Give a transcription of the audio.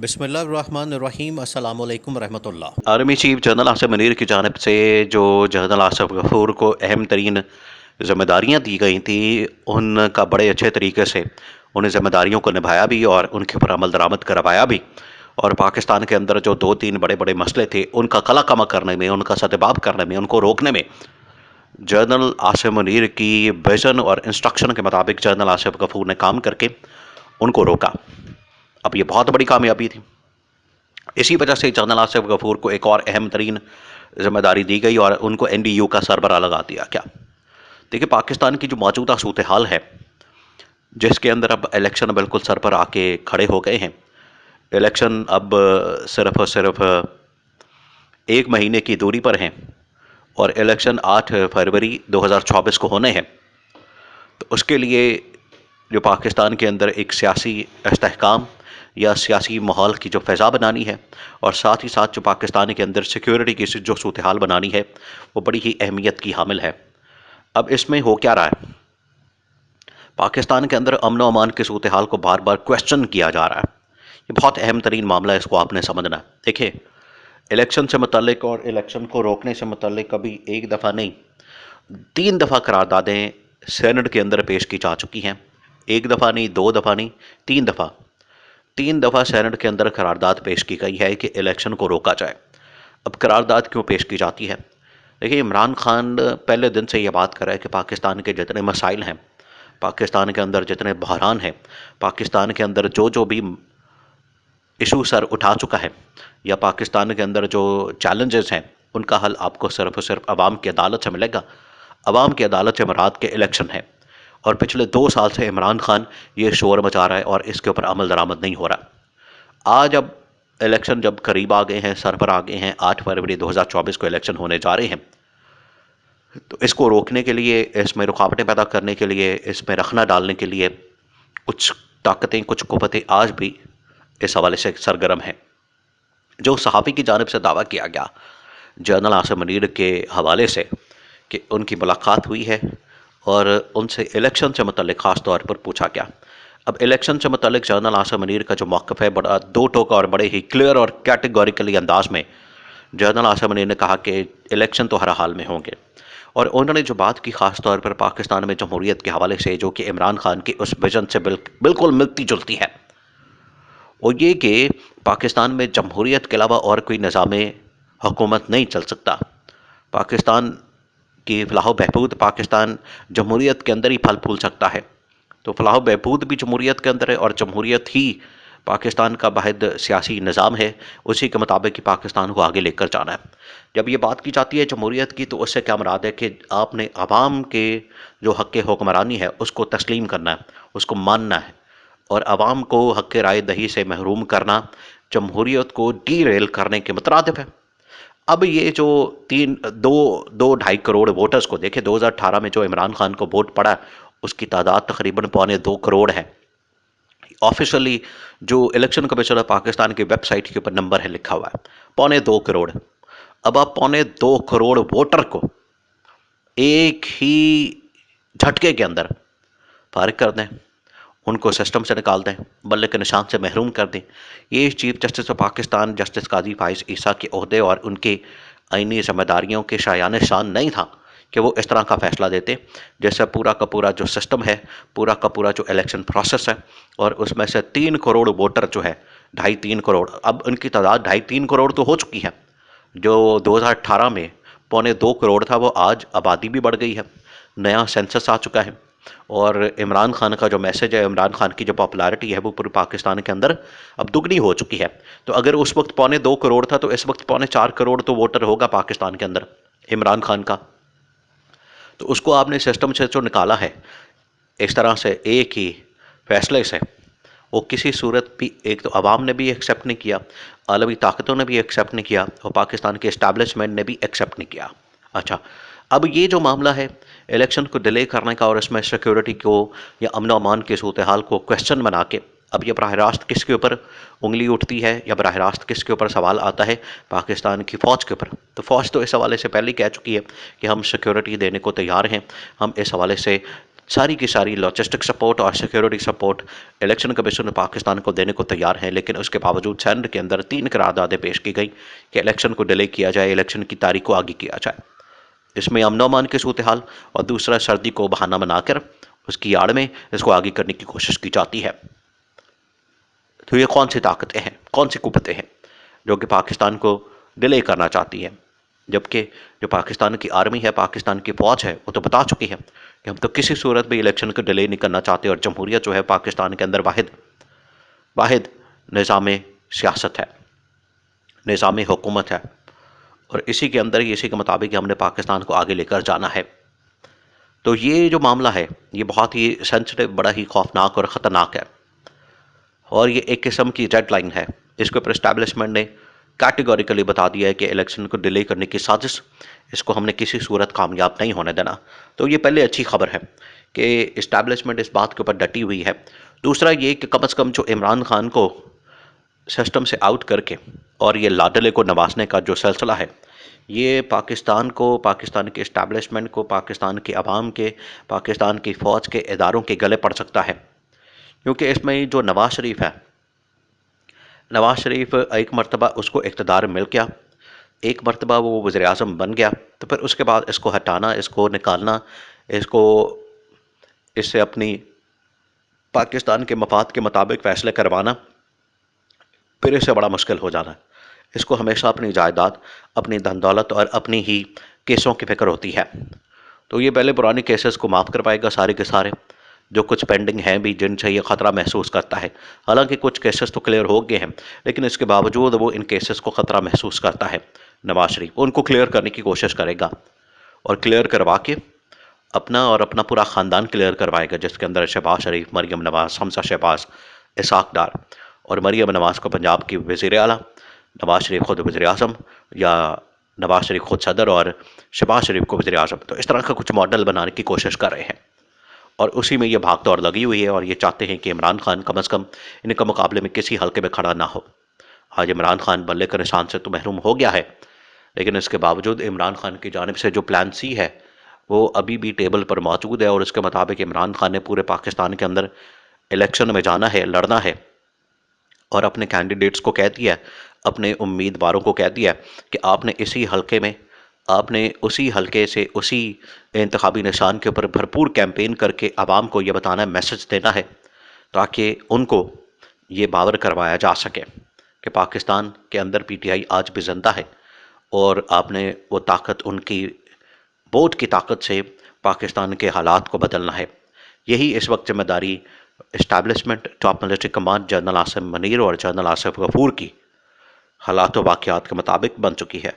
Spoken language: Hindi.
बिस्मिल्लाहिर्रहमानिर्रहीम अस्सलामु अलैकुम रहमतुल्लाह। Army chief general Asif Munir की जानिब से जो जनरल आसिफ गफूर को अहम तरीन जिम्मेदारियाँ दी गई थी, उनका बड़े अच्छे तरीके से उन जिम्मेदारियों को निभाया भी और उनके ऊपर अमल दरामद करवाया भी। और पाकिस्तान के अंदर जो दो तीन बड़े बड़े मसले थे, उनका कला कमा करने में, उनका सतबाब करने में, उनको रोकने में जनरल आसिफ मुनीर की विजन और इंस्ट्रक्शन के मुताबिक जनरल आसिफ गफूर ने काम करके उनको रोका। अब ये बहुत बड़ी कामयाबी थी। इसी वजह से जनरल आसिफ गफूर को एक और अहम तरीन जिम्मेदारी दी गई और उनको NDU का सरबराह लगा दिया। क्या देखिए, पाकिस्तान की जो मौजूदा सूरत हाल है, जिसके अंदर अब इलेक्शन बिल्कुल सर पर आके खड़े हो गए हैं। इलेक्शन अब सिर्फ और सिर्फ एक महीने की दूरी पर हैं और इलेक्शन 8 फरवरी 2024 को होने हैं। तो उसके लिए जो पाकिस्तान के अंदर एक सियासी इस्तेहकाम या सियासी माहौल की जो फ़ज़ा बनानी है, और साथ ही साथ जो पाकिस्तान के अंदर सिक्योरिटी की जो सूरत हाल बनानी है, वो बड़ी ही अहमियत की हामिल है। अब इसमें हो क्या रहा है, पाकिस्तान के अंदर अमन व अमान की सूरत हाल को बार बार क्वेश्चन किया जा रहा है। ये बहुत अहम तरीन मामला है, इसको आपने समझना है। देखिए, इलेक्शन से मुतल्लिक और इलेक्शन को रोकने से मुतल्लिक कभी एक दफ़ा नहीं, 3 दफ़ा करारदादें सेनेट के अंदर पेश की जा चुकी हैं। एक दफ़ा नहीं, 2 दफ़ा नहीं, 3 दफ़ा। 3 दफ़ा सेनेट के अंदर करारदाद पेश की गई है कि इलेक्शन को रोका जाए। अब करारदाद क्यों पेश की जाती है? देखिए, इमरान खान पहले दिन से ये बात कर रहा है कि पाकिस्तान के जितने मसाइल हैं, पाकिस्तान के अंदर जितने बहरान हैं, पाकिस्तान के अंदर जो जो भी इशू सर उठा चुका है, या पाकिस्तान के अंदर जो चैलेंजेस हैं, उनका हल आपको सिर्फ और सिर्फ अवाम की अदालत से मिलेगा। अवाम की अदालत से मुराद के इलेक्शन है। और पिछले 2 साल से इमरान खान ये शोर मचा रहा है और इसके ऊपर अमल दरामद नहीं हो रहा। आज अब इलेक्शन जब करीब आ गए हैं, सर पर आ गए हैं, 8 फरवरी 2024 को इलेक्शन होने जा रहे हैं, तो इसको रोकने के लिए, इसमें रुकावटें पैदा करने के लिए, इसमें रखना डालने के लिए कुछ ताकतें, कुछ कुव्वतें आज भी इस हवाले से सरगर्म हैं। जो सहाफ़ी की जानिब से दावा किया गया जनरल आसिफ मुनीर के हवाले से कि उनकी मुलाकात हुई है और उनसे इलेक्शन से मुतल्लिक ख़ास तौर पर पूछा गया। अब इलेक्शन से मुतल्लिक जनरल आसिफ मुनीर का जो मौक़िफ़ है, बड़ा दो टोका और बड़े ही क्लियर और कैटेगोरिकली अंदाज में जनरल आसिफ मुनीर ने कहा कि इलेक्शन तो हर हाल में होंगे। और उन्होंने जो बात की ख़ास तौर पर पाकिस्तान में जमहूरियत के हवाले से, जो कि इमरान खान की उस विजन से बिल्कुल मिलती जुलती है, वो ये कि पाकिस्तान में जमहूरियत के अलावा और कोई निज़ाम हुकूमत नहीं चल सकता। पाकिस्तान की फ़लाह व बहबूद पाकिस्तान जमहूरियत के अंदर ही फल फूल सकता है। तो फ़लाह व बहबूद भी जमहूरियत के अंदर है और जमहूरियत ही पाकिस्तान का वाहिद सियासी निज़ाम है। उसी के मुताबिक ही पाकिस्तान को आगे लेकर जाना है। जब ये बात की जाती है जमहूरियत की, तो उससे क्या मुराद है कि आपने अवाम के जो हक़ हुक्मरानी है उसको तस्लीम करना है, उसको मानना है, और अवाम को हक़ राय दही से महरूम करना जमहूरियत को डीरेल करने के मुतरादिफ है। अब ये जो 2.5 करोड़ वोटर्स को देखे, 2018 में जो इमरान खान को वोट पड़ा, उसकी तादाद तकरीबन 2.25 करोड़ है। ऑफिशियली जो इलेक्शन कमीशन पाकिस्तान की वेबसाइट के ऊपर नंबर है लिखा हुआ है 2.25 करोड़। अब आप 2.25 करोड़ वोटर को एक ही झटके के अंदर फारिग कर दें, उनको सिस्टम से निकाल दें, बल्ले के निशान से महरूम कर दें। ये chief justice of Pakistan justice Qazi Faez Isa के ओहदे और उनके आईनी जिम्मेदारियों के शायान शान नहीं था कि वो इस तरह का फ़ैसला देते, जैसे पूरा का पूरा जो सिस्टम है, पूरा का पूरा जो इलेक्शन प्रोसेस है, और उसमें से 3 करोड़ वोटर जो है, 2.5-3 करोड़, अब उनकी तादाद 2.5-3 करोड़ तो हो चुकी है। जो 2018 में 2.25 करोड़ था, वो आज आबादी भी बढ़ गई है, नया सेंसस आ चुका है, और इमरान खान का जो मैसेज है, इमरान खान की जो पॉपुलैरिटी है, वो पूरे पाकिस्तान के अंदर अब दुगनी हो चुकी है। तो अगर उस वक्त 2.25 करोड़ था, तो इस वक्त 4.25 करोड़ तो वोटर होगा पाकिस्तान के अंदर इमरान खान का। तो उसको आपने सिस्टम से जो निकाला है इस तरह से एक ही फैसले से, वो किसी सूरत भी, एक तो अवाम ने भी एक्सेप्ट नहीं किया, आलमी ताकतों ने भी एक्सेप्ट नहीं किया, और पाकिस्तान के इस्टेब्लिशमेंट ने भी एक्सेप्ट नहीं किया। अच्छा, अब ये जो मामला है इलेक्शन को डिले करने का और इसमें सिक्योरिटी को या अमन अमान के सूरत हाल को क्वेश्चन बना के, अब ये बराह रास्त किसके ऊपर उंगली उठती है, या बराह रास्त किसके ऊपर सवाल आता है? पाकिस्तान की फ़ौज के ऊपर। तो फ़ौज तो इस हवाले से पहले ही कह चुकी है कि हम सिक्योरिटी देने को तैयार हैं, हम इस हवाले से सारी की सारी लॉजिस्टिक सपोर्ट और security support election commission Pakistan को देने को तैयार है, लेकिन उसके बावजूद सेनेट के अंदर 3 करारदादें पेश की गई कि इलेक्शन को डिले किया जाए, इलेक्शन की तारीख को आगे किया जाए। इसमें अमन अमान की सूरत हाल और दूसरा सर्दी को बहाना बनाकर उसकी आड़ में इसको आगे करने की कोशिश की जाती है। तो ये कौन सी ताकतें हैं, कौन सी कुव्वतें हैं जो कि पाकिस्तान को डिले करना चाहती है, जबकि जो पाकिस्तान की आर्मी है, पाकिस्तान की फ़ौज है, वो तो बता चुकी है कि हम तो किसी सूरत में इलेक्शन को डिले नहीं करना चाहते। और जमहूरियत जो है पाकिस्तान के अंदर वाहिद निज़ाम सियासत है, निज़ाम हुकूमत है, और इसी के अंदर ही, इसी के मुताबिक हमने पाकिस्तान को आगे लेकर जाना है। तो ये जो मामला है ये बहुत ही सेंसिटिव, बड़ा ही खौफनाक और ख़तरनाक है, और ये एक किस्म की रेड लाइन है। इसके ऊपर इस्टेब्लिशमेंट ने कैटेगोरिकली बता दिया है कि इलेक्शन को डिले करने की साजिश, इसको हमने किसी सूरत कामयाब नहीं होने देना। तो ये पहले अच्छी खबर है कि इस्टेब्लिशमेंट इस बात के ऊपर डटी हुई है। दूसरा ये कि कम अज़ कम जो इमरान खान को सिस्टम से आउट करके और ये लाडले को नवाजने का जो सिलसिला है, ये पाकिस्तान को, पाकिस्तान के इस्टेब्लिशमेंट को, पाकिस्तान के अवाम के, पाकिस्तान की फ़ौज के इदारों के गले पड़ सकता है। क्योंकि इसमें जो नवाज शरीफ है, नवाज शरीफ एक मरतबा उसको इक़्तिदार मिल गया, एक मरतबा वो वज़ीर आज़म बन गया, तो फिर उसके बाद इसको हटाना, इसको निकालना, इसको इससे अपनी पाकिस्तान के मफाद के मुताबिक फ़ैसले करवाना, फिर इससे बड़ा मुश्किल हो जाना है। इसको हमेशा अपनी जायदाद, अपनी धन दौलत और अपनी ही केसों की फ़िक्र होती है। तो ये पहले पुराने केसेस को माफ़ करवाएगा सारे के सारे, जो कुछ पेंडिंग हैं भी, जिनसे ये ख़तरा महसूस करता है। हालांकि कुछ केसेस तो क्लियर हो गए हैं, लेकिन इसके बावजूद वो इन केसेस को ख़तरा महसूस करता है। नवाज शरीफ उनको क्लियर करने की कोशिश करेगा, और क्लियर करवा के अपना और अपना पूरा ख़ानदान क्लियर करवाएगा, जिसके अंदर शहबाज शरीफ, मरीम नवाज़, हमजा शहबाज, इसाक डार, और मरीम नवाज़ को पंजाब की वज़ीर आला, नवाज शरीफ खुद वज़ीर आज़म, या नवाज शरीफ खुद सदर और शहबाज शरीफ को वज़ीर आज़म। तो इस तरह का कुछ मॉडल बनाने की कोशिश कर रहे हैं, और उसी में ये भाग दौड़ लगी हुई है, और ये चाहते हैं कि इमरान खान कम अज़ कम इनके मुकाबले में किसी हल्के में खड़ा ना हो। आज इमरान खान बल्ले के निशान से तो महरूम हो गया है, लेकिन इसके बावजूद इमरान खान की जानिब से जो प्लान सी है वो अभी भी टेबल पर मौजूद है, और उसके मुताबिक इमरान खान ने पूरे पाकिस्तान के अंदर इलेक्शन में जाना है, लड़ना है, और अपने कैंडिडेट्स को कह दिया, अपने उम्मीदवारों को कह दिया कि आपने इसी हल्के में, आपने उसी हल्के से, उसी इंतखाबी निशान के ऊपर भरपूर कैंपेन करके आवाम को ये बताना है, मैसेज देना है, ताकि उनको ये बावर करवाया जा सके कि पाकिस्तान के अंदर पीटीआई आज भी ज़िंदा है, और आपने वो ताकत, उनकी वोट की ताकत से पाकिस्तान के हालात को बदलना है। यही इस वक्त जिम्मेदारी establishment, top military command, general Asim Munir और जनरल आसिफ गफूर की हालात व वाक़यात के मुताबिक बन चुकी है।